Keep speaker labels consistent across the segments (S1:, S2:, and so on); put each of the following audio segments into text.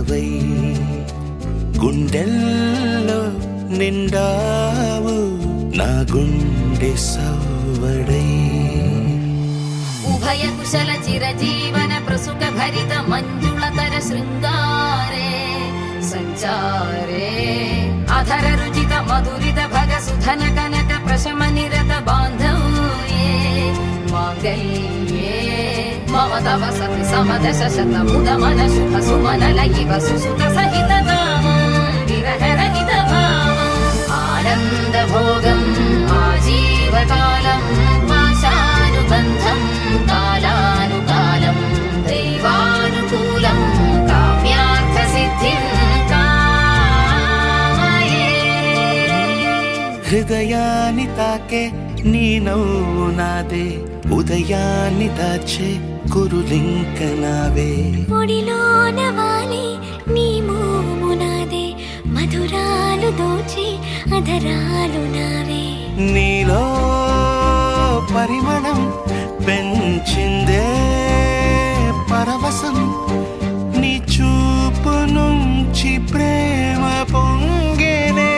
S1: పాపవై గుండెల్లో నిండావు నా గుండె సవ్వడై
S2: ఉభయ కుశల చిరజీవన ప్రసుక భరిత మంజుళతర శృంగారే సంచారే అధర రుచిత మధురిత భగ సుధన కనక ప్రశమ నిరత బాంధవ్యే మాంగళ్యే మమ తవ సతి సమదశ శత ముద మన శుభ సుమన లయివ సుసుత సహిత విరహ రహిత భావం ఆనంద భోగం ఆజీవకాలం పాశానుబంధం కాలానుకాలం దైవానుకూలం కామ్యార్థ సిద్ధిం కామయే.
S1: హృదయాన్ని తాకే నీ నవ్వు నాదే ఉదయాన్ని దాచే కురులింక నావే
S3: ఒడిలోన వాలి నీ మోము నాదే మధురాలు దోచి అధరాలు నావే
S1: నీలో పరిమళం పెంచిందే పరవశం నీ చూపు నుంచి ప్రేమ పొంగేనే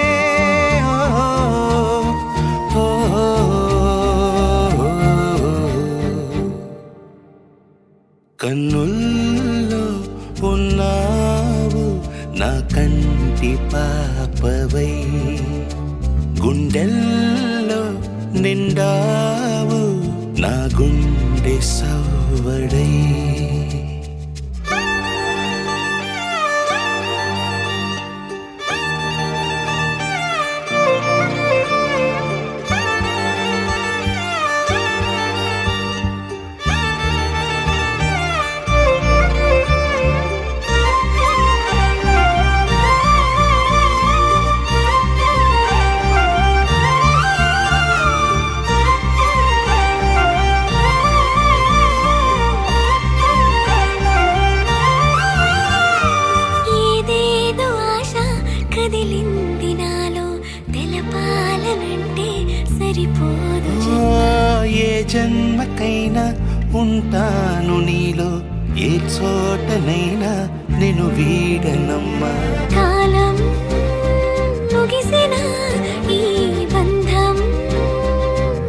S1: కన్నుల్లో ఉన్నావు నా కంటి పాపవై గుండెల్లో నిండావు నా గుండె సవ్వడై
S3: కదిలింది నాలో తెలపాలనంటే సరిపోదు
S1: ఏ జన్మకైనా ఉంటాను నీలో ఏ చోటనైనా నేను వీడనమ్మా
S3: కాలం ముగిసిన ఈ బంధం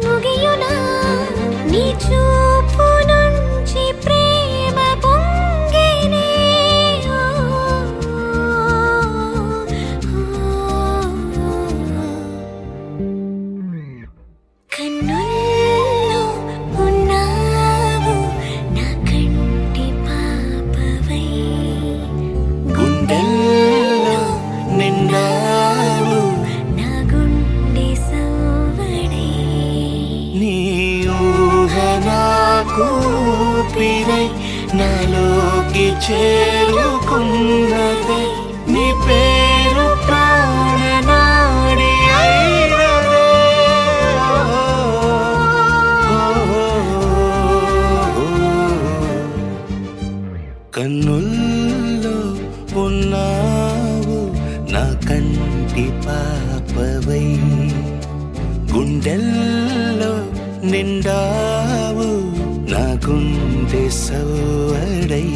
S3: ముగియునా నీ చూపు నుంచి ప్రేమ పొంగేనే కన్నుల్లో ఉన్నావు నా కంటి పాపవై
S1: గుండెల్లో నిండావు
S3: నా గుండె సవ్వడై
S1: నీ ఊహ నాకు ఊపిరై నాలోకి చేరుకున్నదే నీ పేరు ప్రాణనాడి అయినదే కన్నుల్లో ఉన్నావు నా కంటి పాపవై గుండెల్లో నిండావు నా గుండె సవ్వడై